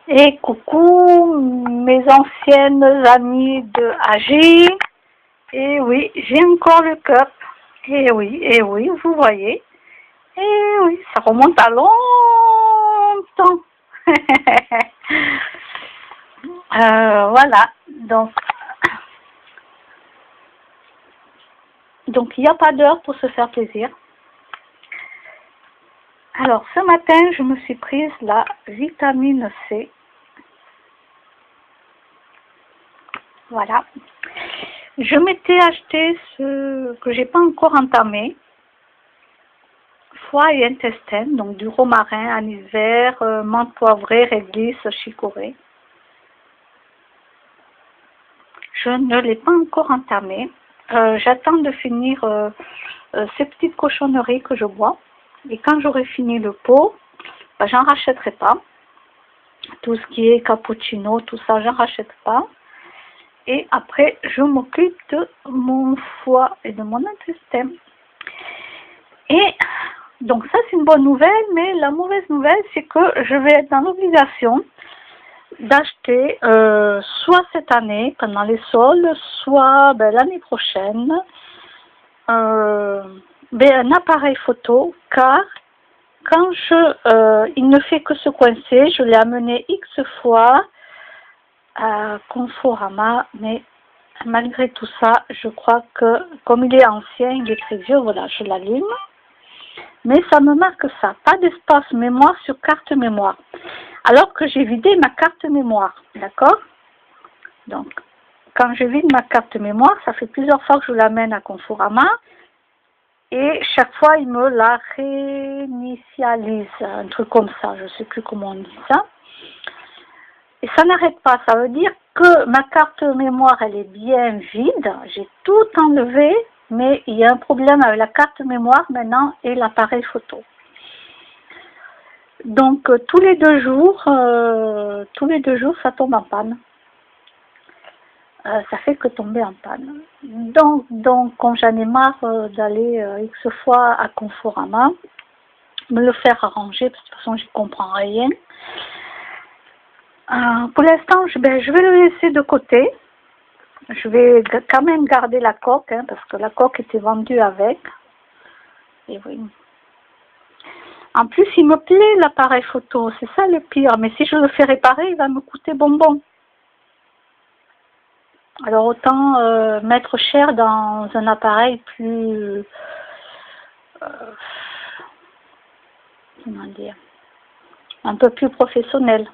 Et coucou mes anciennes amies de AG. Et oui, j'ai encore le cup. Et oui, vous voyez. Et oui, ça remonte à longtemps. Voilà, donc il n'y a pas d'heure pour se faire plaisir. Alors ce matin, je me suis prise la vitamine C. Voilà. Je m'étais acheté ce que j'ai pas encore entamé, foie et intestin, donc du romarin, anis vert, menthe poivrée, réglisse, chicorée. Je ne l'ai pas encore entamé. J'attends de finir ces petites cochonneries que je bois. Et quand j'aurai fini le pot, ben, j'en rachèterai pas. Tout ce qui est cappuccino, tout ça, j'en rachète pas. Et après, je m'occupe de mon foie et de mon intestin. Et donc ça, c'est une bonne nouvelle, mais la mauvaise nouvelle, c'est que je vais être dans l'obligation d'acheter soit cette année, pendant les soldes, soit l'année prochaine, un appareil photo, car quand il ne fait que se coincer, je l'ai amené X fois à Conforama, mais malgré tout ça, je crois que comme il est ancien, il est très vieux, voilà, je l'allume. Mais ça me marque ça, pas d'espace mémoire sur carte mémoire. Alors que j'ai vidé ma carte mémoire, d'accord? Donc, quand je vide ma carte mémoire, ça fait plusieurs fois que je l'amène à Conforama. Et chaque fois, il me la réinitialise, un truc comme ça, je ne sais plus comment on dit ça. Et ça n'arrête pas, ça veut dire que ma carte mémoire, elle est bien vide, j'ai tout enlevé, mais il y a un problème avec la carte mémoire maintenant et l'appareil photo. Donc tous les deux jours, ça tombe en panne. Ça fait que tomber en panne. Donc comme j'en ai marre d'aller X fois à Conforama, me le faire arranger, parce que de toute façon, je ne comprends rien. Pour l'instant, je vais le laisser de côté. Je vais quand même garder la coque, hein, parce que la coque était vendue avec. Et oui. En plus, il me plaît l'appareil photo, c'est ça le pire. Mais si je le fais réparer, il va me coûter bonbon. Alors autant mettre cher dans un appareil plus... comment dire, un peu plus professionnel.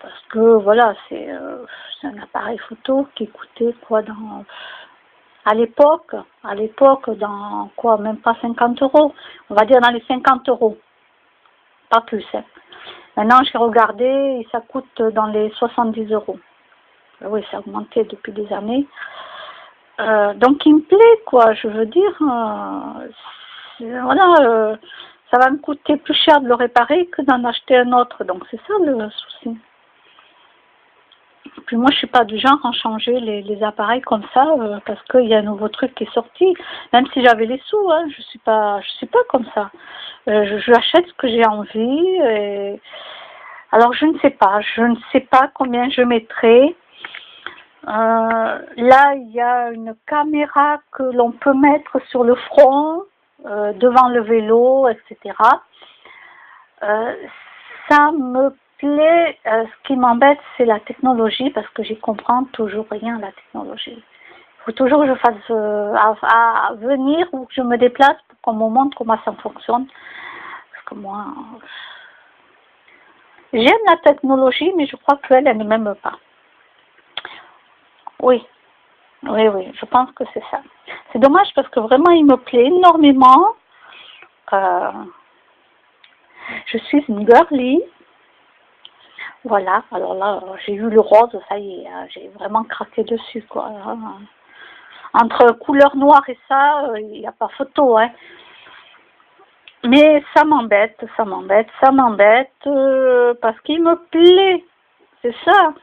Parce que voilà, c'est un appareil photo qui coûtait quoi à l'époque, dans quoi, même pas 50 euros, on va dire dans les 50 euros, pas plus. Hein. Maintenant, j'ai regardé et ça coûte dans les 70 euros. Oui, ça a augmenté depuis des années. Donc, il me plaît, quoi, je veux dire, voilà, ça va me coûter plus cher de le réparer que d'en acheter un autre, donc c'est ça le souci. Puis moi, je suis pas du genre à changer les appareils comme ça parce qu'il y a un nouveau truc qui est sorti. Même si j'avais les sous, hein, je suis pas comme ça. Je achète ce que j'ai envie. Et... Alors je ne sais pas combien je mettrai. Là, il y a une caméra que l'on peut mettre sur le front, devant le vélo, etc. Ça me ce qui m'embête, c'est la technologie, parce que j'y comprends toujours rien à la technologie. Il faut toujours que je fasse à venir ou que je me déplace pour qu'on me montre comment ça fonctionne. Parce que moi, j'aime la technologie, mais je crois qu'elle, elle ne m'aime pas. Oui, je pense que c'est ça. C'est dommage parce que vraiment, il me plaît énormément. Je suis une girly. Voilà, alors là, j'ai eu le rose, ça y est, j'ai vraiment craqué dessus, quoi. Entre couleur noire et ça, il n'y a pas photo, hein. Mais ça m'embête, parce qu'il me plaît, c'est ça.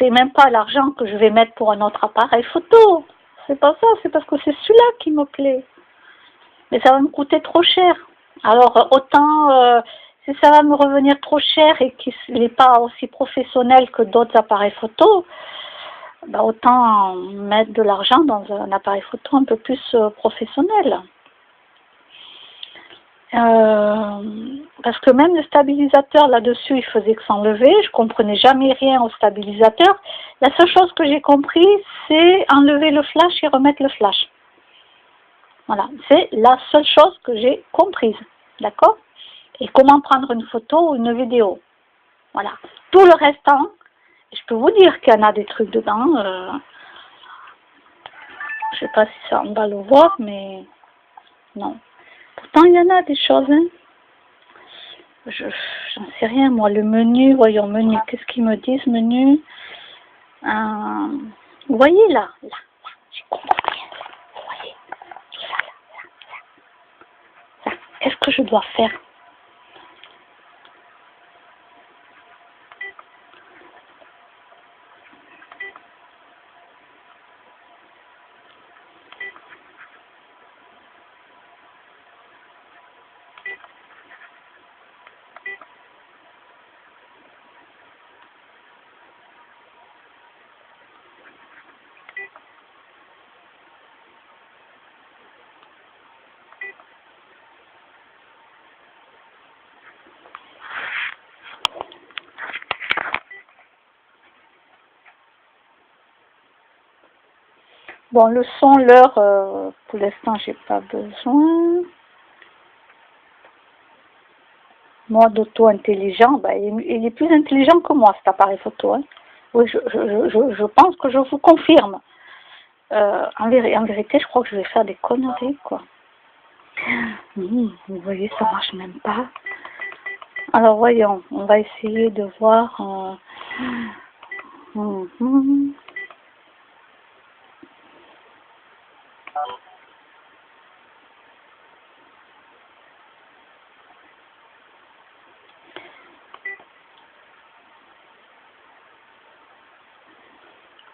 C'est même pas l'argent que je vais mettre pour un autre appareil photo. C'est pas ça, c'est parce que c'est celui-là qui me plaît. Mais ça va me coûter trop cher. Alors, autant si ça va me revenir trop cher et qu'il n'est pas aussi professionnel que d'autres appareils photo, bah, autant mettre de l'argent dans un appareil photo un peu plus professionnel. Parce que même le stabilisateur là-dessus, il faisait que s'enlever. Je comprenais jamais rien au stabilisateur. La seule chose que j'ai compris, c'est enlever le flash et remettre le flash. Voilà, c'est la seule chose que j'ai comprise. D'accord? Et comment prendre une photo ou une vidéo. Voilà. Tout le restant, je peux vous dire qu'il y en a des trucs dedans. Je sais pas si ça on va le voir, mais non. Pourtant, il y en a des choses. Hein. J'en sais rien, moi. Le menu, voyons, menu. Qu'est-ce qu'ils me disent, menu vous voyez là, j'ai compris rien. Vous voyez, tout ça, là. Qu'est-ce que je dois faire? Bon, le son, l'heure, pour l'instant, j'ai pas besoin. Mode auto-intelligent, bah, il est plus intelligent que moi, cet appareil photo. Hein. Oui, je pense que je vous confirme. En vérité, je crois que je vais faire des conneries, quoi. Vous voyez, ça marche même pas. Alors, voyons, on va essayer de voir...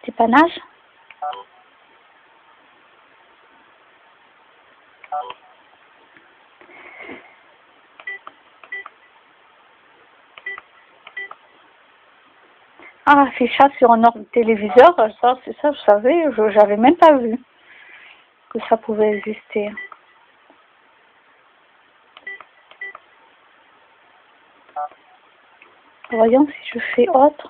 Dépannage. Ah, affichage sur un ordre téléviseur, ça, c'est ça, vous savez, j'avais même pas vu que ça pouvait exister. Voyons si je fais autre.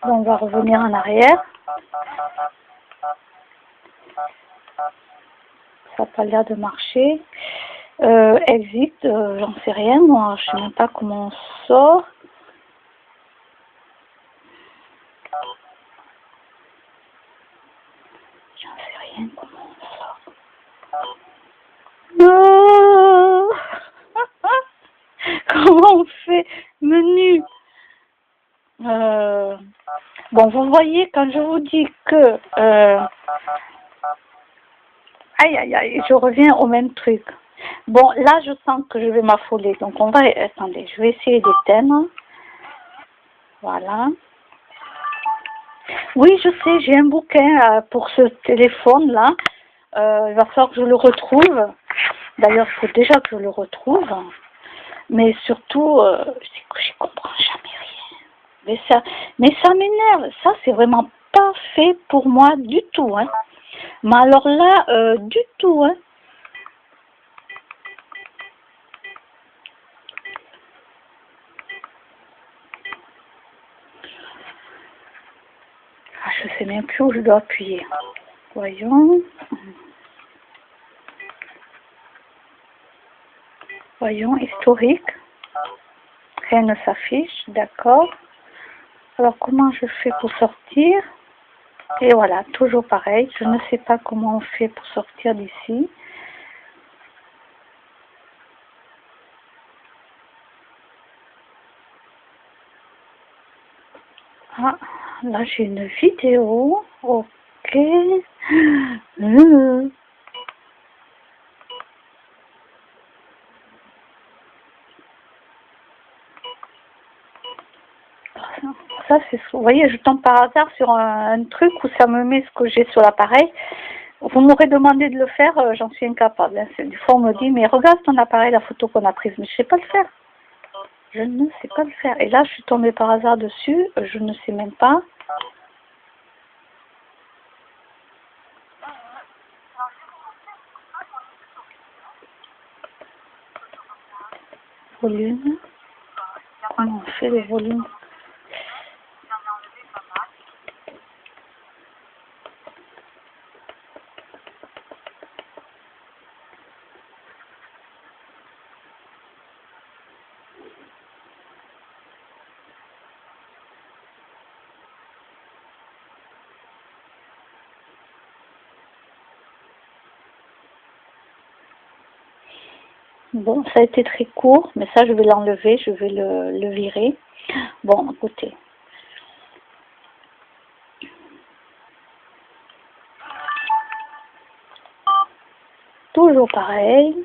Bon, on va revenir en arrière. Ça n'a pas l'air de marcher. Exit, j'en sais rien, moi, je sais même pas comment on sort. J'en sais rien, comment on sort. Non. Comment on fait? Menu. Bon, vous voyez, quand je vous dis que... aïe, aïe, aïe, je reviens au même truc. Bon, là, je sens que je vais m'affoler. Donc, on va... Attendez, je vais essayer d'éteindre. Voilà. Oui, je sais, j'ai un bouquin pour ce téléphone-là. Il va falloir que je le retrouve. D'ailleurs, il faut déjà que je le retrouve. Mais surtout, c'est que je comprends jamais rien. Mais ça m'énerve. Ça, c'est vraiment pas fait pour moi du tout. Hein. Mais alors là, du tout. Hein. Ah, je sais même plus où je dois appuyer. Voyons. Voyons, historique. Rien ne s'affiche, d'accord. Alors, comment je fais pour sortir? Et voilà, toujours pareil. Je ne sais pas comment on fait pour sortir d'ici. Ah, là j'ai une vidéo. Ok. ça, c'est, vous voyez, je tombe par hasard sur un truc où ça me met ce que j'ai sur l'appareil. Vous m'aurez demandé de le faire, j'en suis incapable. Hein. Des fois, on me dit, mais regarde ton appareil, la photo qu'on a prise. Mais je ne sais pas le faire. Je ne sais pas le faire. Et là, je suis tombée par hasard dessus. Je ne sais même pas. Volume. Comment on fait le volume? Bon, ça a été très court, mais ça, je vais l'enlever, je vais le virer. Bon, écoutez. Toujours pareil.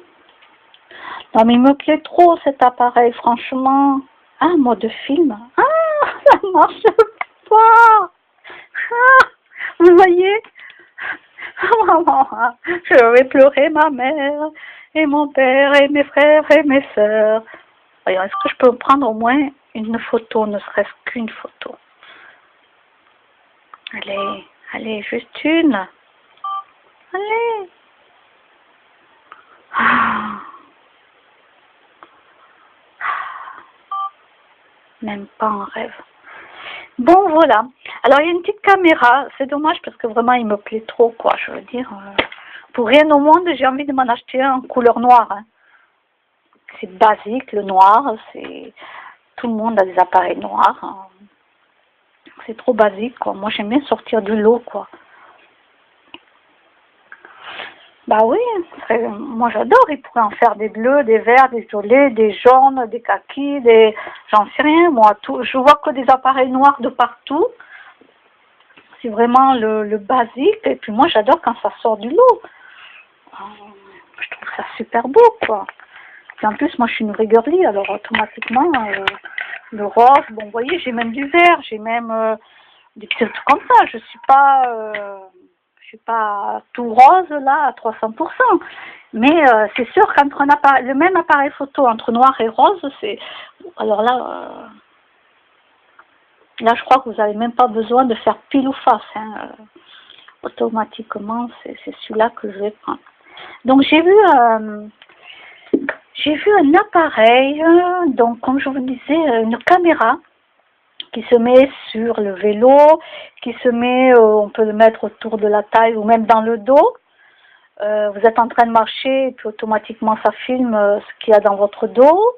Non, mais il me plaît trop cet appareil, franchement. Ah, mode film. Ah, ça marche pas. Ah, vous voyez? Je vais pleurer ma mère, et mon père, et mes frères, et mes sœurs. Voyons, est-ce que je peux prendre au moins une photo, ne serait-ce qu'une photo? Allez, allez, juste une. Allez. Ah. Même pas en rêve. Bon, voilà. Alors, il y a une petite caméra. C'est dommage parce que vraiment, il me plaît trop, quoi. Je veux dire, pour rien au monde, j'ai envie de m'en acheter un en couleur noire. Hein. C'est basique, le noir. C'est tout le monde a des appareils noirs. Hein. C'est trop basique, quoi. Moi, j'aime bien sortir du lot, quoi. Bah oui, moi j'adore, ils pourraient en faire des bleus, des verts, des violets, des jaunes, des kakis, des... J'en sais rien, moi, tout. Je vois que des appareils noirs de partout. C'est vraiment le basique, et puis moi j'adore quand ça sort du lot. Je trouve ça super beau, quoi. Et en plus, moi je suis une vraie girly, alors automatiquement, le rose, bon, vous voyez, j'ai même du vert, j'ai même des petits trucs comme ça, je suis pas tout rose là à 300%. Mais c'est sûr qu'entre le même appareil photo entre noir et rose, c'est... Alors là, là je crois que vous n'avez même pas besoin de faire pile ou face. Hein. Automatiquement, c'est celui-là que je vais prendre. Donc j'ai vu un appareil, donc comme je vous disais, une caméra qui se met sur le vélo, qui se met, on peut le mettre autour de la taille ou même dans le dos. Vous êtes en train de marcher et puis automatiquement ça filme ce qu'il y a dans votre dos.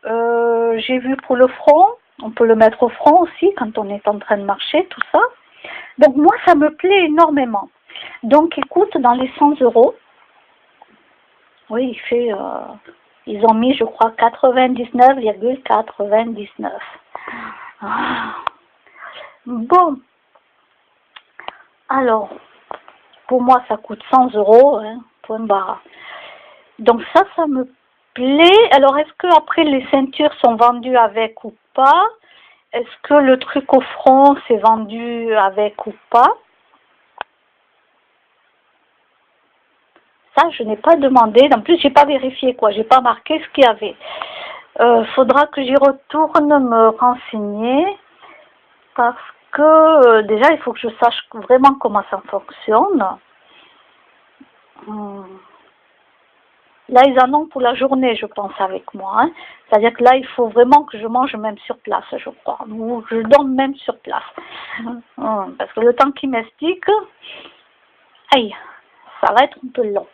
J'ai vu pour le front, on peut le mettre au front aussi quand on est en train de marcher, tout ça. Donc moi ça me plaît énormément. Donc écoute, dans les 100 €, oui il fait, ils ont mis je crois 99,99. Ah. Bon, alors, pour moi, ça coûte 100 €, hein, point barre. Donc ça me plaît. Alors, est-ce que après les ceintures sont vendues avec ou pas? Est-ce que le truc au front, c'est vendu avec ou pas? Ça, je n'ai pas demandé. En plus, j'ai pas vérifié, quoi. J'ai pas marqué ce qu'il y avait. Faudra que j'y retourne me renseigner parce que déjà il faut que je sache vraiment comment ça fonctionne. Là ils en ont pour la journée je pense avec moi. Hein. C'est-à-dire que là il faut vraiment que je mange même sur place je crois. Ou je dorme même sur place. Parce que le temps qu'ils m'expliquent, aïe, ça va être un peu long.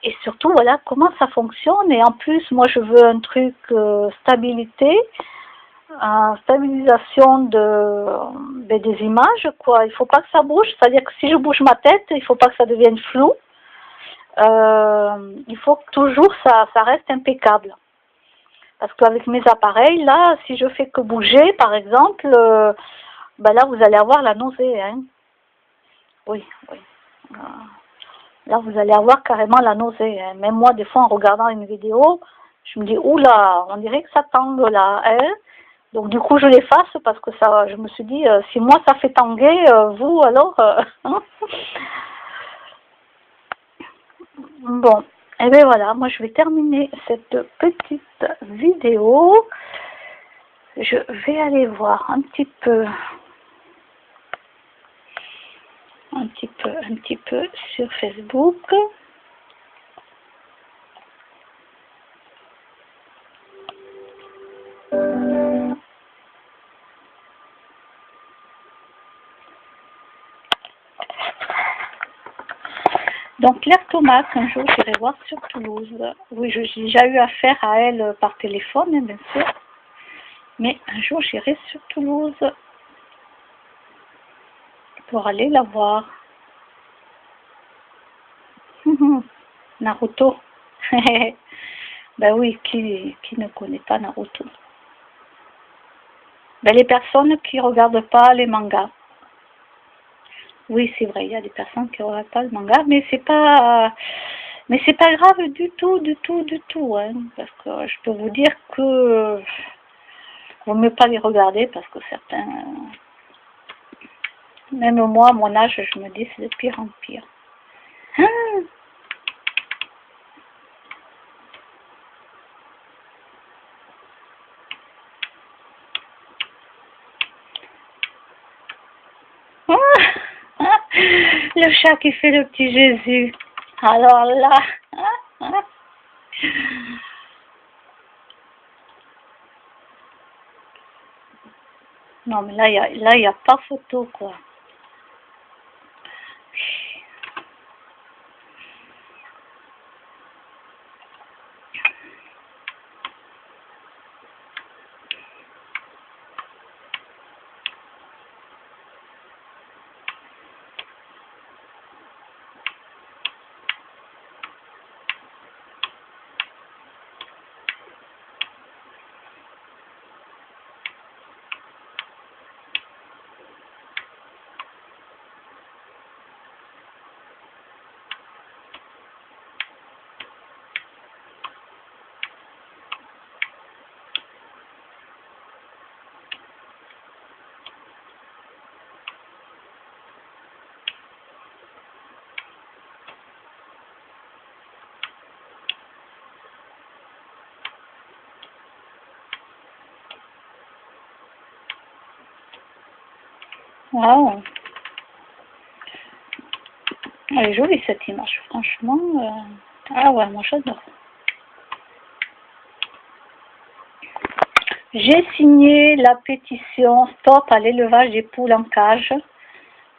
Et surtout, voilà, comment ça fonctionne. Et en plus, moi, je veux un truc stabilité, stabilisation des images, quoi. Il faut pas que ça bouge. C'est-à-dire que si je bouge ma tête, il faut pas que ça devienne flou. Il faut que toujours ça reste impeccable. Parce qu'avec mes appareils, là, si je fais que bouger, par exemple, ben là, vous allez avoir la nausée. Hein. Oui, oui. Là, vous allez avoir carrément la nausée. Hein. Même moi, des fois, en regardant une vidéo, Je me dis, oula, on dirait que ça tangue là, hein. Donc du coup je l'efface parce que ça, je me suis dit, si moi ça fait tanguer, vous alors hein. Bon, et bien voilà, moi je vais terminer cette petite vidéo. Je vais aller voir un petit peu sur Facebook. Donc Claire Thomas, un jour j'irai voir sur Toulouse. Oui, j'ai déjà eu affaire à elle par téléphone, bien sûr. Mais un jour j'irai sur Toulouse pour aller la voir. Naruto. Ben oui, qui ne connaît pas Naruto? Ben les personnes qui ne regardent pas les mangas. Oui, c'est vrai, il y a des personnes qui ne regardent pas le manga, mais c'est pas grave du tout, hein, parce que je peux vous dire que vaut mieux pas les regarder parce que certains, même moi, à mon âge, je me dis c'est de pire en pire. Ah, le chat qui fait le petit Jésus. Alors là, non mais là il y a pas photo quoi. Wow. Elle est jolie cette image, franchement. Ah ouais, moi j'adore. J'ai signé la pétition Stop à l'élevage des poules en cage.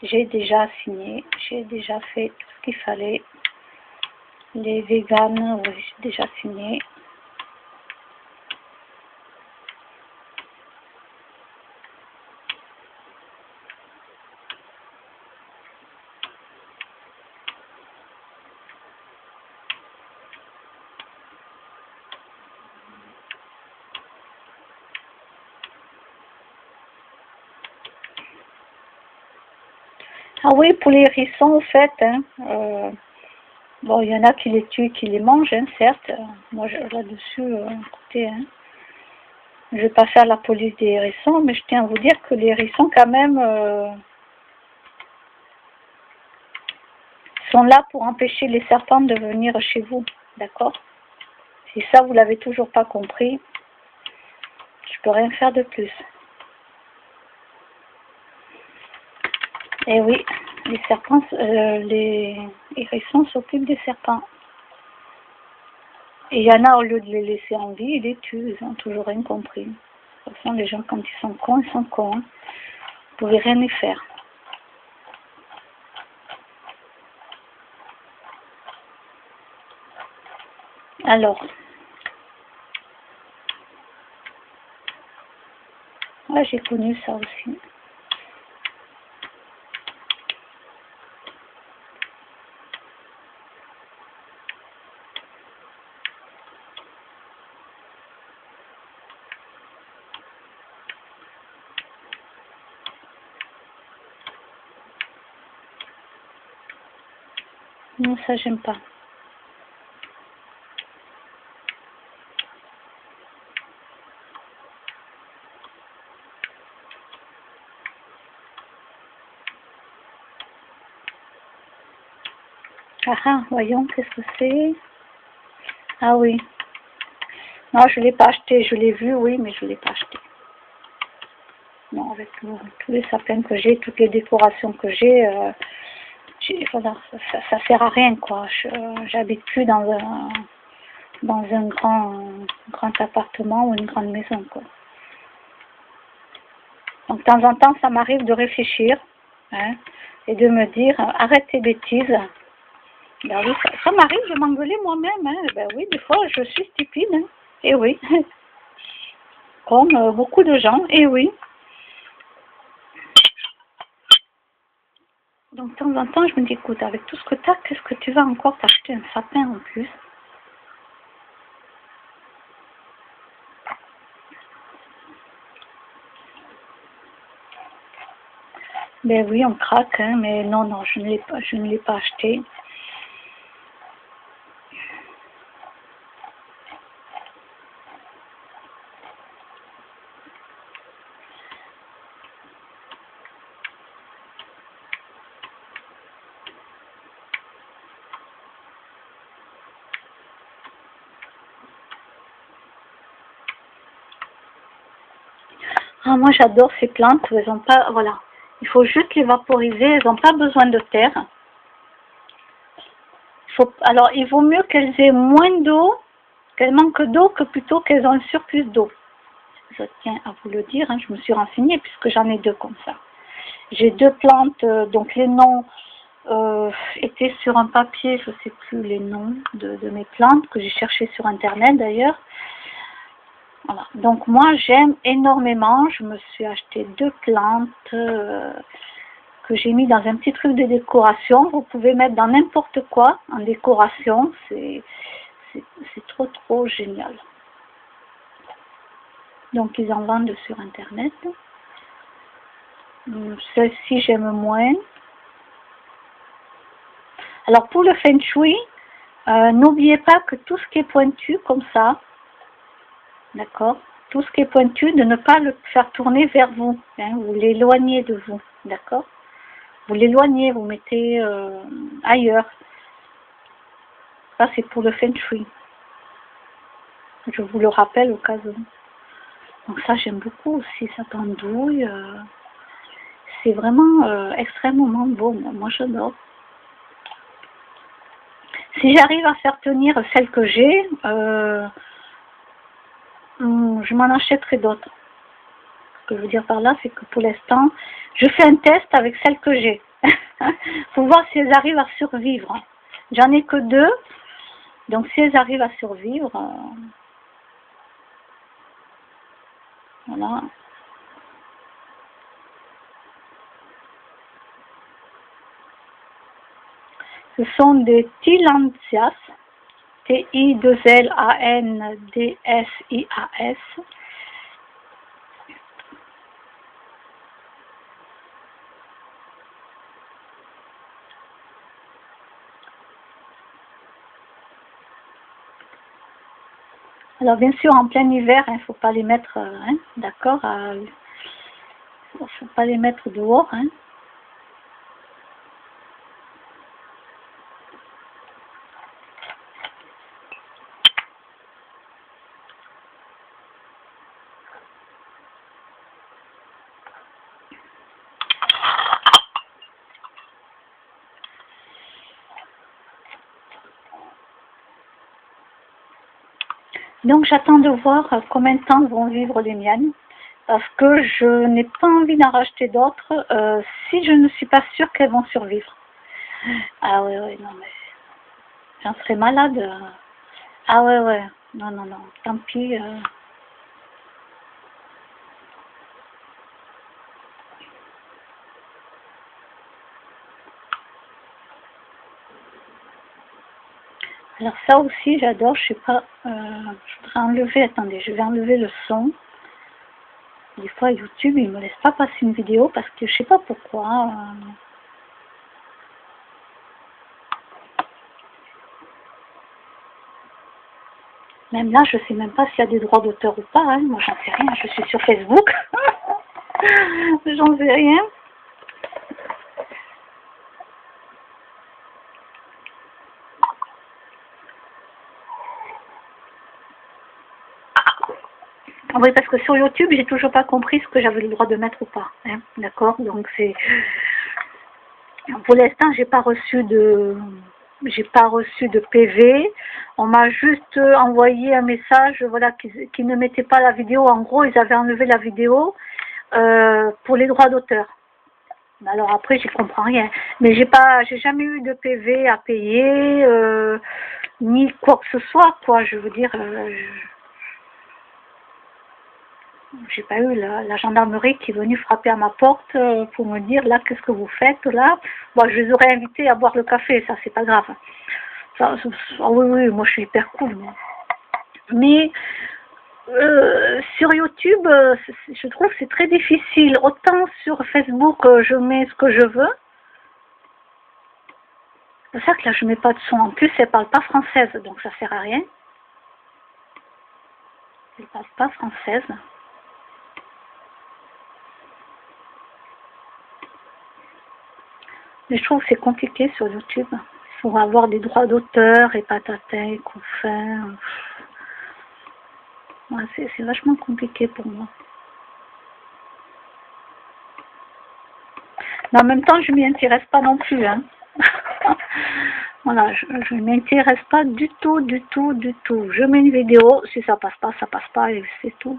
J'ai déjà signé, j'ai déjà fait tout ce qu'il fallait. Les véganes, oui, j'ai déjà signé. Ah oui, pour les hérissons, au fait, hein, bon, il y en a qui les tuent, qui les mangent, hein, certes. Moi, là-dessus, écoutez, hein, je ne vais pas faire la police des hérissons, mais je tiens à vous dire que les hérissons, quand même, sont là pour empêcher les serpents de venir chez vous, d'accord? Si ça, vous l'avez toujours pas compris, je peux rien faire de plus. Et oui, les serpents, les hérissons s'occupent des serpents. Et il y en a, au lieu de les laisser en vie, ils les tuent, ils n'ont toujours rien compris. De toute façon, les gens, quand ils sont cons, ils sont cons. Hein. Vous ne pouvez rien y faire. Alors, ouais, j'ai connu ça aussi. Non, ça, j'aime pas. Ah, voyons, qu'est-ce que c'est? Ah oui. Non, je ne l'ai pas acheté. Je l'ai vu, oui, mais je ne l'ai pas acheté. Non, avec tous les sapins que j'ai, toutes les décorations que j'ai, voilà, ça sert à rien, quoi. J'habite plus dans un grand appartement ou une grande maison, quoi. Donc, de temps en temps, ça m'arrive de réfléchir, hein, et de me dire, arrête tes bêtises. Ben oui, ça m'arrive de m'engueuler moi-même, hein. Ben oui, des fois, je suis stupide, hein. Et oui, comme beaucoup de gens, et oui. Donc, de temps en temps, je me dis, écoute, avec tout ce que tu as, qu'est-ce que tu vas encore t'acheter un sapin en plus? Ben oui, on craque, hein, mais non, non, je ne l'ai pas acheté. Ah, moi, j'adore ces plantes. Elles ont pas, voilà. Il faut juste les vaporiser. Elles n'ont pas besoin de terre. Alors, il vaut mieux qu'elles aient moins d'eau, qu'elles manquent d'eau, que plutôt qu'elles ont un surplus d'eau. Je tiens à vous le dire, hein, je me suis renseignée puisque j'en ai deux comme ça. J'ai deux plantes, donc les noms étaient sur un papier, je ne sais plus les noms de mes plantes, que j'ai cherché sur internet d'ailleurs. Voilà. Donc moi j'aime énormément, je me suis acheté deux plantes que j'ai mis dans un petit truc de décoration. Vous pouvez mettre dans n'importe quoi en décoration, c'est trop génial. Donc ils en vendent sur internet. Celle-ci j'aime moins. Alors pour le feng shui, n'oubliez pas que tout ce qui est pointu comme ça, d'accord, tout ce qui est pointu, de ne pas le faire tourner vers vous, hein, vous l'éloignez de vous, d'accord, vous l'éloignez, vous mettez ailleurs. Ça c'est pour le feng shui. Je vous le rappelle au cas où. Donc ça j'aime beaucoup aussi, ça pendouille. C'est vraiment extrêmement beau, moi j'adore. Si j'arrive à faire tenir celle que j'ai, je m'en achèterai d'autres. Ce que je veux dire par là, c'est que pour l'instant, je fais un test avec celles que j'ai. Pour voir si elles arrivent à survivre. J'en ai que deux, donc si elles arrivent à survivre, voilà. Ce sont des Tillandsias, T-I-2-L-A-N-D-S-I-A-S. Alors bien sûr en plein hiver, il ne faut pas les mettre, hein, d'accord, il ne faut pas les mettre dehors. Hein. Donc j'attends de voir combien de temps vont vivre les miennes, parce que je n'ai pas envie d'en racheter d'autres si je ne suis pas sûre qu'elles vont survivre. Ah ouais, ouais, non mais j'en serais malade. Ah ouais, ouais, non, non, non, tant pis. Alors ça aussi j'adore, je sais pas, je voudrais enlever, attendez, je vais enlever le son. Des fois YouTube il me laisse pas passer une vidéo parce que je sais pas pourquoi. Même là je sais même pas s'il y a des droits d'auteur ou pas, hein. Moi j'en sais rien, je suis sur Facebook. J'en sais rien. Oui, parce que sur YouTube, j'ai toujours pas compris ce que j'avais le droit de mettre ou pas. Hein, d'accord? Donc c'est... Pour l'instant, j'ai pas reçu de PV. On m'a juste envoyé un message, voilà, qui ne mettait pas la vidéo. En gros, ils avaient enlevé la vidéo pour les droits d'auteur. Alors après, j'y comprends rien. Mais j'ai jamais eu de PV à payer, ni quoi que ce soit, quoi. Je veux dire, j'ai pas eu la gendarmerie qui est venue frapper à ma porte pour me dire là qu'est-ce que vous faites là. Bon, je les aurais invités à boire le café, ça c'est pas grave. Ça, oui, oui, moi je suis hyper cool. Mais sur YouTube, je trouve que c'est très difficile. Autant sur Facebook, je mets ce que je veux. C'est ça que là je mets pas de son. En plus, elle parle pas française, donc ça sert à rien. Elle parle pas française. Mais je trouve que c'est compliqué sur YouTube. Il faut avoir des droits d'auteur et patatin et confins. Ouais, c'est vachement compliqué pour moi. Mais en même temps, je ne m'y intéresse pas non plus. Hein. Voilà, je ne m'intéresse pas du tout, du tout, du tout. Je mets une vidéo, si ça passe pas et c'est tout.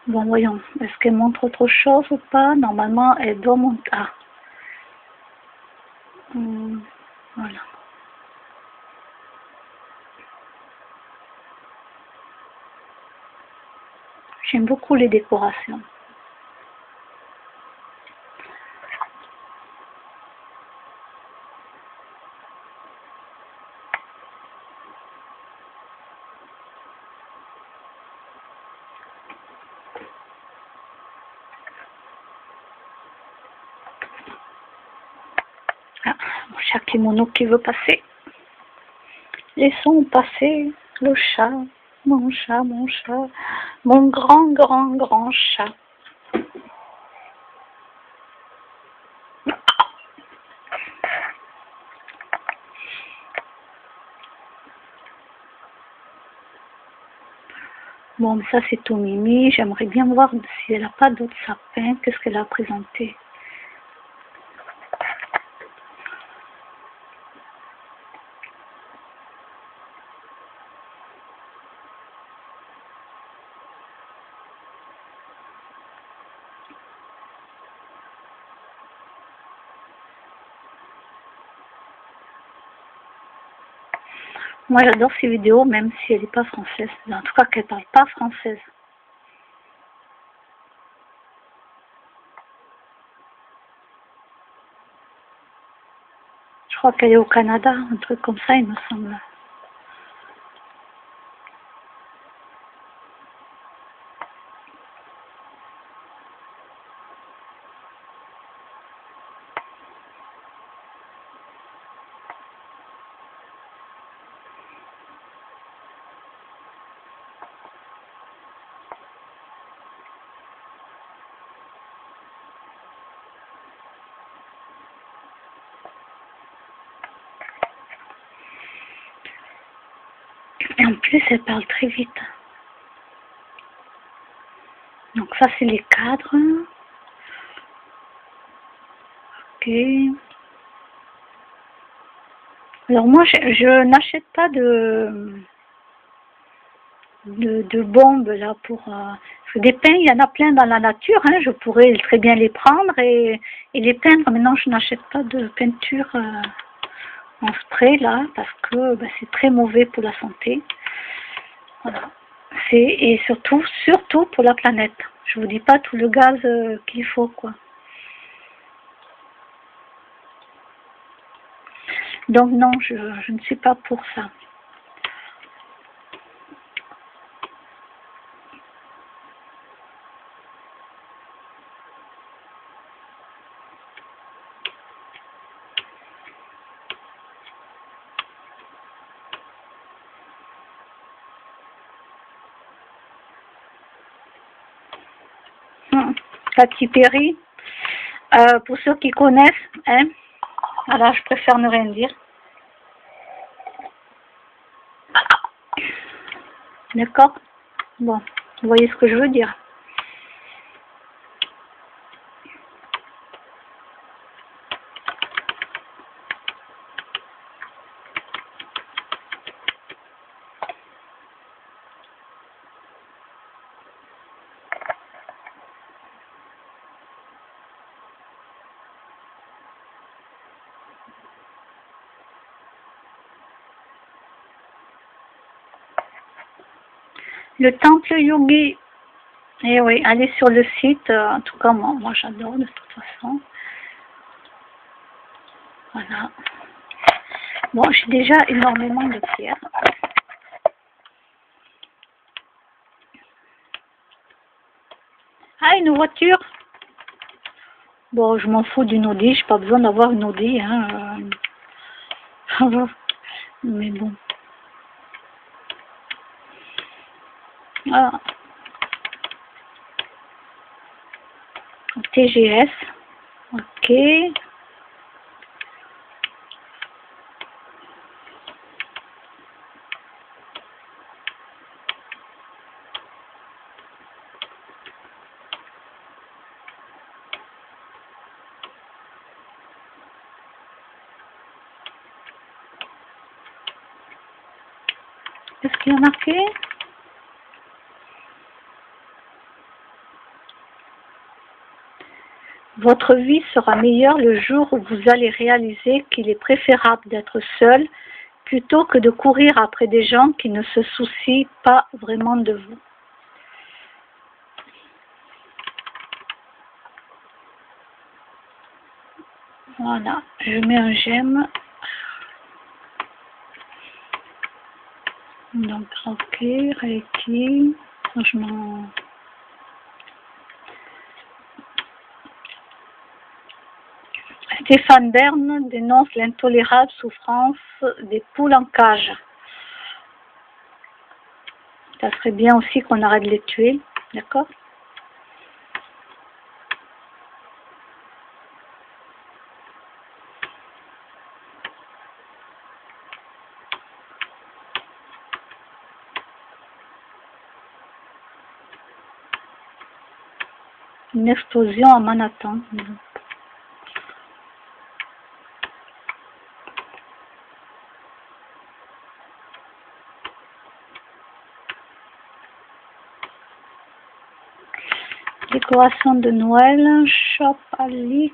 Bon, voyons, est-ce qu'elle montre autre chose ou pas? Normalement, elle doit montrer. Ah. Voilà. J'aime beaucoup les décorations. Ah, mon chat kimono qui veut passer. Laissons passer le chat, mon chat, mon grand, grand, grand chat. Bon, mais ça c'est tout mimi. J'aimerais bien voir si elle n'a pas d'autres sapins. Qu'est-ce qu'elle a présenté? Moi j'adore ces vidéos, même si elle n'est pas française. En tout cas qu'elle ne parle pas française. Je crois qu'elle est au Canada, un truc comme ça il me semble. Et en plus elle parle très vite. Donc ça c'est les cadres. Ok. Alors moi je n'achète pas de bombes là pour... parce que des pains, il y en a plein dans la nature, hein, je pourrais très bien les prendre et les peindre. Maintenant je n'achète pas de peinture en spray là parce que c'est très mauvais pour la santé. Voilà. Et surtout pour la planète. Je vous dis pas tout le gaz qu'il faut quoi. Donc non, je ne suis pas pour ça. Katy Perry, Pour ceux qui connaissent, hein, alors je préfère ne rien dire. D'accord? Bon, vous voyez ce que je veux dire. Le temple yogi. Eh oui, allez sur le site. En tout cas, moi j'adore de toute façon. Voilà. Bon, j'ai déjà énormément de pierres. Ah, une voiture. Bon, je m'en fous d'une Audi. J'ai pas besoin d'avoir une Audi. Hein. Mais bon. Ah. TGS. Ok. Qu'est-ce qu'il y a marqué? Votre vie sera meilleure le jour où vous allez réaliser qu'il est préférable d'être seul plutôt que de courir après des gens qui ne se soucient pas vraiment de vous. Voilà, je mets un j'aime. Donc, ok, Reiki, franchement. Stéphane Bern dénonce l'intolérable souffrance des poules en cage. Ça serait bien aussi qu'on arrête de les tuer, d'accord? Une explosion à Manhattan. Décoration de Noël, shopali.fr.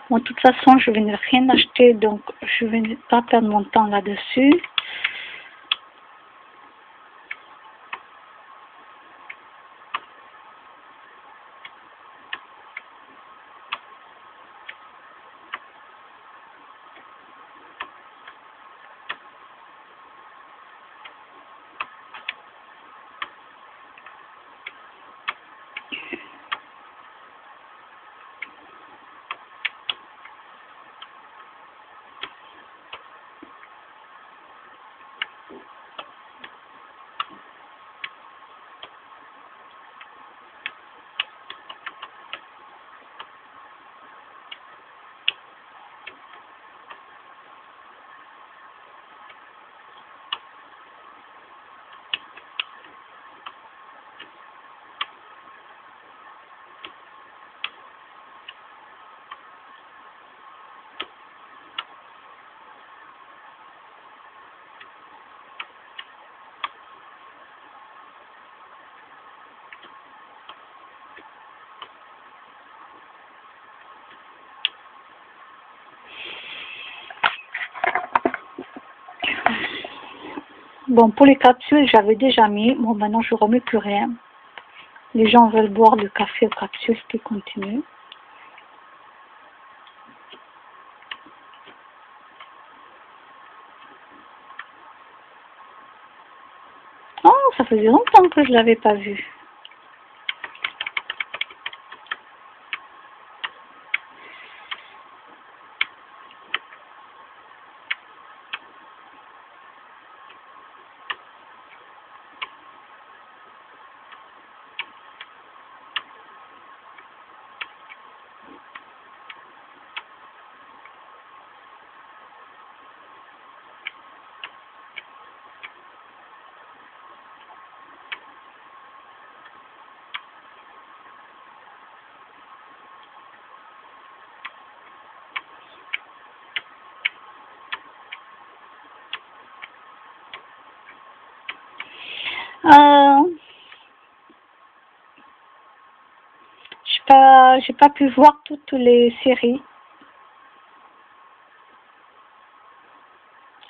Bon, de toute façon, je vais rien acheter, donc je vais pas perdre mon temps là-dessus. Bon, pour les capsules, j'avais déjà mis. Bon, maintenant, je remets plus rien. Les gens veulent boire du café aux capsules, ce qui continue. Oh, ça faisait longtemps que je l'avais pas vu. J'ai pas pu voir toutes les séries.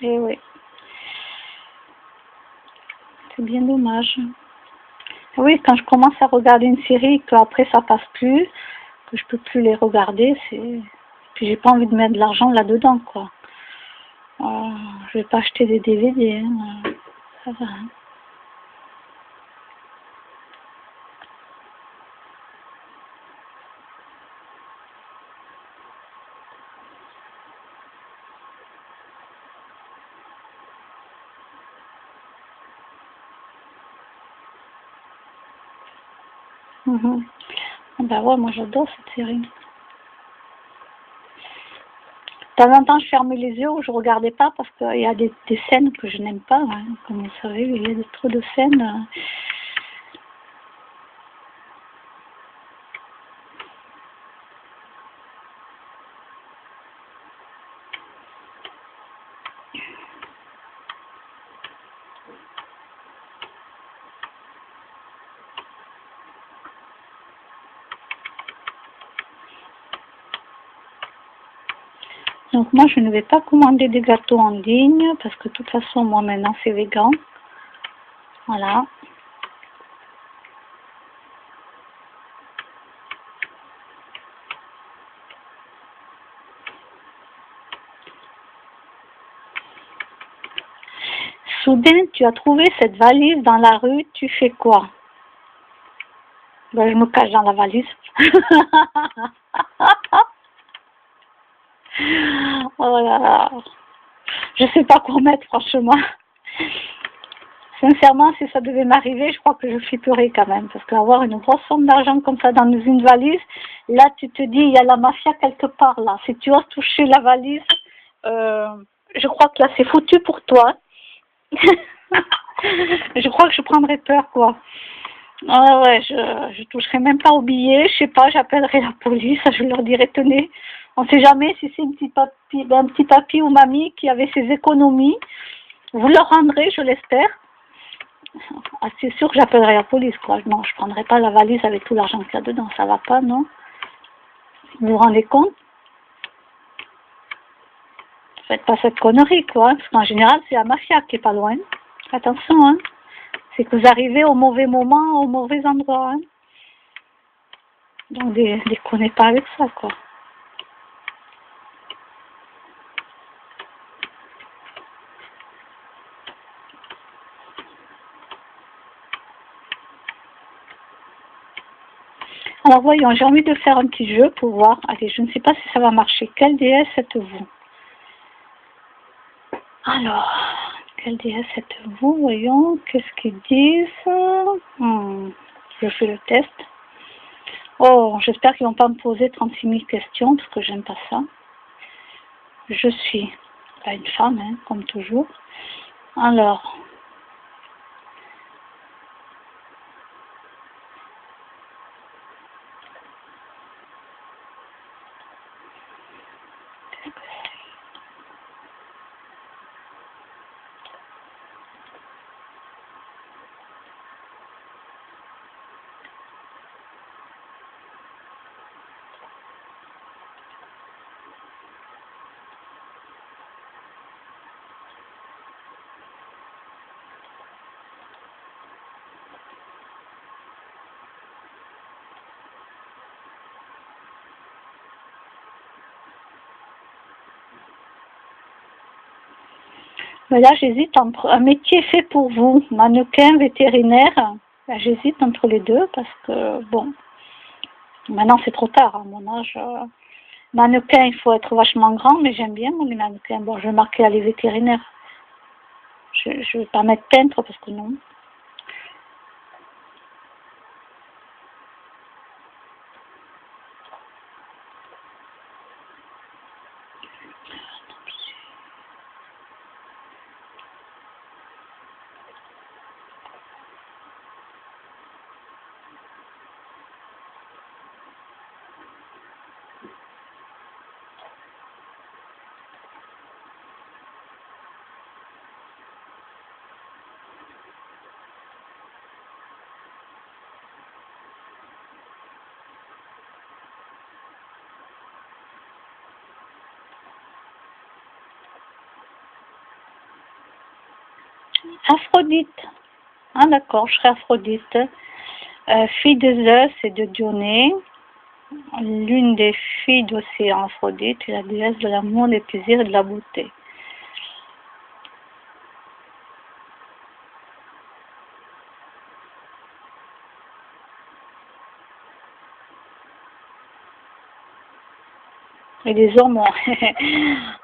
Et oui. C'est bien dommage. Oui, quand je commence à regarder une série, que après ça passe plus, que je peux plus les regarder, c'est. Puis j'ai pas envie de mettre de l'argent là-dedans, quoi. Je vais pas acheter des DVD, hein. Ça va. Hein. Ben ouais, moi j'adore cette série. De temps en temps, je fermais les yeux ou je regardais pas parce qu'il y a des scènes que je n'aime pas. Hein. Comme vous savez, il y a trop de scènes. Donc moi, je ne vais pas commander des gâteaux en ligne parce que de toute façon, moi maintenant, c'est végan. Voilà. Soudain, tu as trouvé cette valise dans la rue, tu fais quoi? Ben, je me cache dans la valise. Oh là là. Je sais pas quoi mettre, franchement. Sincèrement, si ça devait m'arriver, je crois que je flipperais quand même. Parce qu'avoir une grosse somme d'argent comme ça dans une valise, là, tu te dis, il y a la mafia quelque part, là. Si tu oses toucher la valise, je crois que là, c'est foutu pour toi. Je crois que je prendrais peur, quoi. Ah ouais, je toucherai même pas au billet, je sais pas, j'appellerai la police, je leur dirai, tenez, on sait jamais si c'est un petit papy ou mamie qui avait ses économies, vous leur rendrez, je l'espère. Ah, c'est sûr que j'appellerai la police, quoi. Non, je prendrai pas la valise avec tout l'argent qu'il y a dedans, ça va pas, non? Vous vous rendez compte? Faites pas cette connerie, quoi, parce qu'en général, c'est la mafia qui est pas loin. Attention, hein. C'est que vous arrivez au mauvais moment, au mauvais endroit, hein. Donc, déconnez pas avec ça, quoi. Alors voyons, j'ai envie de faire un petit jeu pour voir. Allez, je ne sais pas si ça va marcher. Quelle déesse êtes-vous? Alors, quelle déesse êtes-vous? Voyons, qu'est-ce qu'ils disent? Je fais le test. Oh, j'espère qu'ils ne vont pas me poser 36 000 questions, parce que j'aime pas ça. Je suis une femme, hein, comme toujours. Alors, mais là, j'hésite entre un métier fait pour vous, mannequin, vétérinaire. Là, j'hésite entre les deux, parce que, bon, maintenant c'est trop tard, à mon âge. Mannequin, il faut être vachement grand, mais j'aime bien les mannequins. Bon, je vais marquer à les vétérinaires. Je ne vais pas mettre peintre parce que non. Aphrodite. Ah d'accord, je serai Aphrodite. Fille de Zeus et de Dionée. L'une des filles d'Océan, Aphrodite, la déesse de l'amour, des plaisirs et de la beauté. Et les hommes ont...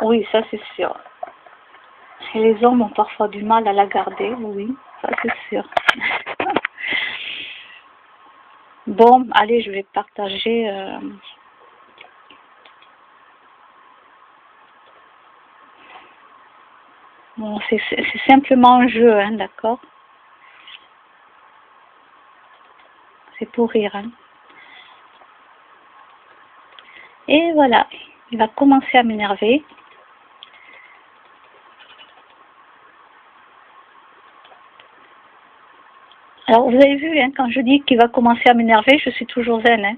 oui, ça c'est sûr. Et les hommes ont parfois du mal à la garder, oui, ça c'est sûr. Bon, allez, je vais partager... Bon, c'est simplement un jeu, hein, d'accord? C'est pour rire, hein. Et voilà, il va commencer à m'énerver. Alors, vous avez vu, hein, quand je dis qu'il va commencer à m'énerver, je suis toujours zen, hein.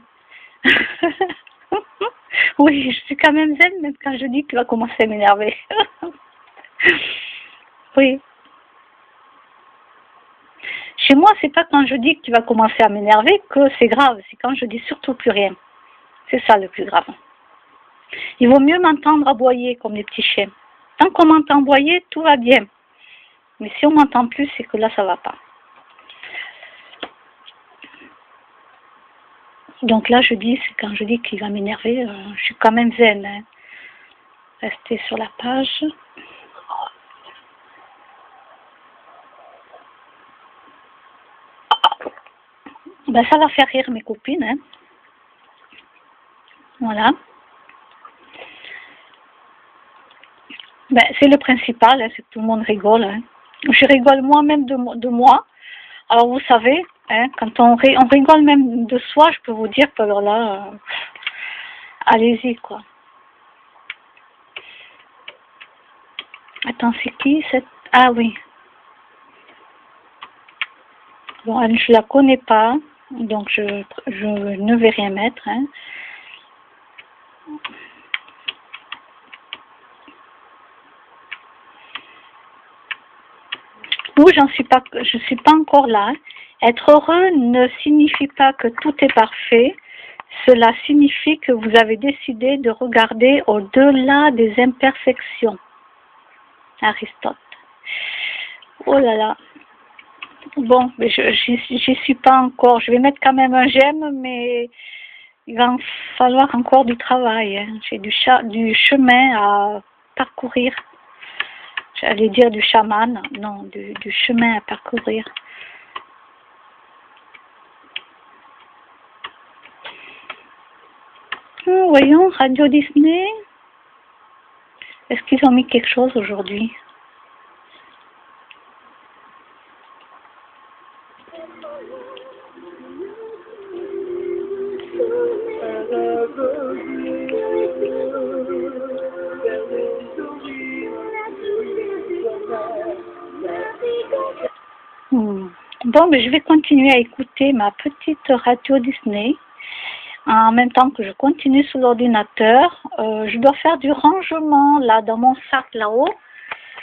Oui, je suis quand même zen, même quand je dis qu'il va commencer à m'énerver. Oui. Chez moi, c'est pas quand je dis qu'il va commencer à m'énerver que c'est grave, c'est quand je dis surtout plus rien. C'est ça le plus grave. Il vaut mieux m'entendre aboyer comme les petits chiens. Tant qu'on m'entend aboyer, tout va bien. Mais si on m'entend plus, c'est que là, ça va pas. Donc là, c'est quand je dis qu'il va m'énerver, je suis quand même zen, hein. Restez sur la page. Ben, ça va faire rire mes copines, hein. Voilà. Ben, c'est le principal, hein, c'est que tout le monde rigole, hein. Je rigole moi-même de moi. Alors vous savez, hein, quand on rigole même de soi, je peux vous dire que alors là, allez-y quoi. Attends, c'est qui cette... Ah oui. Bon, elle, je la connais pas, donc je ne vais rien mettre, hein. Ou je suis pas encore là. Être heureux ne signifie pas que tout est parfait. Cela signifie que vous avez décidé de regarder au-delà des imperfections. Aristote. Oh là là. Bon, mais j'y suis pas encore. Je vais mettre quand même un j'aime, mais il va en falloir encore du travail, hein. J'ai du chemin à parcourir. J'allais dire du chaman, non, du chemin à parcourir. Voyons, Radio Disney. Est-ce qu'ils ont mis quelque chose aujourd'hui? Bon, mais je vais continuer à écouter ma petite radio Disney. En même temps que je continue sur l'ordinateur, je dois faire du rangement là dans mon sac là-haut.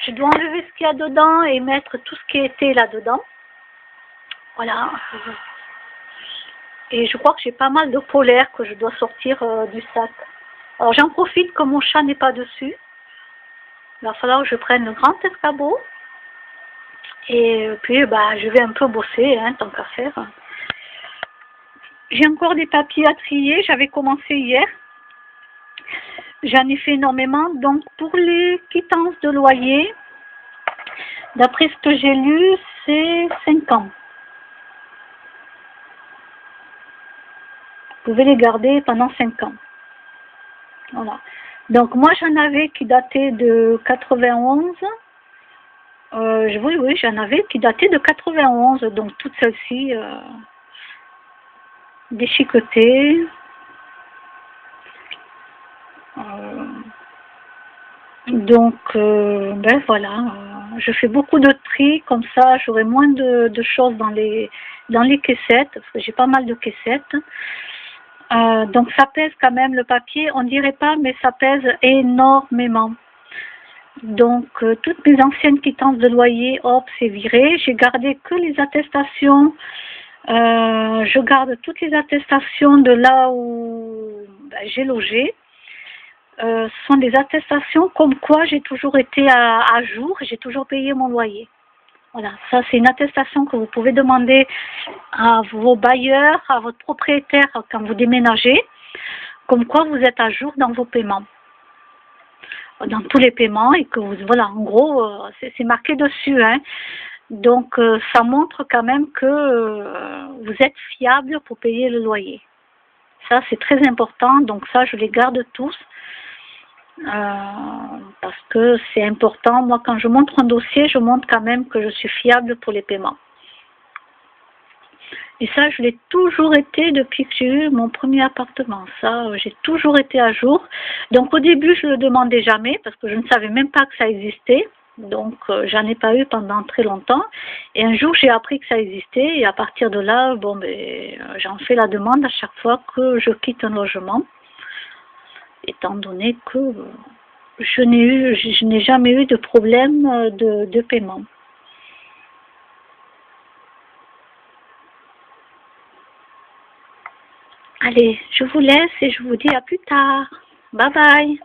Je dois enlever ce qu'il y a dedans et mettre tout ce qui était là-dedans. Voilà. Et je crois que j'ai pas mal de polaires que je dois sortir du sac. Alors j'en profite comme mon chat n'est pas dessus. Il va falloir que je prenne le grand escabeau. Et puis bah, je vais un peu bosser, hein, tant qu'à faire. J'ai encore des papiers à trier, j'avais commencé hier. J'en ai fait énormément. Donc pour les quittances de loyer, d'après ce que j'ai lu, c'est 5 ans. Vous pouvez les garder pendant 5 ans. Voilà. Donc moi j'en avais qui dataient de 91. Oui, j'en avais qui dataient de 91. Donc toutes celles-ci déchiquetées. Donc ben voilà. Je fais beaucoup de tri, comme ça j'aurai moins de choses dans les caissettes, parce que j'ai pas mal de caissettes. Donc ça pèse quand même le papier, on dirait pas, mais ça pèse énormément. Donc, toutes mes anciennes quittances de loyer, hop, c'est viré. J'ai gardé que les attestations. Je garde toutes les attestations de là où j'ai logé. Ce sont des attestations comme quoi j'ai toujours été à jour, j'ai toujours payé mon loyer. Voilà, ça c'est une attestation que vous pouvez demander à vos bailleurs, à votre propriétaire quand vous déménagez, comme quoi vous êtes à jour dans vos paiements, dans tous les paiements, et que vous, voilà, en gros, c'est marqué dessus, hein. Donc ça montre quand même que vous êtes fiable pour payer le loyer. Ça c'est très important, donc ça je les garde tous. Parce que c'est important. Moi, quand je montre un dossier, je montre quand même que je suis fiable pour les paiements. Et ça, je l'ai toujours été depuis que j'ai eu mon premier appartement. Ça, j'ai toujours été à jour. Donc, au début, je ne le demandais jamais parce que je ne savais même pas que ça existait. Donc, j'en ai pas eu pendant très longtemps. Et un jour, j'ai appris que ça existait. Et à partir de là, bon, j'en fais la demande à chaque fois que je quitte un logement. Étant donné que je n'ai jamais eu de problème de paiement. Allez, je vous laisse et je vous dis à plus tard. Bye bye.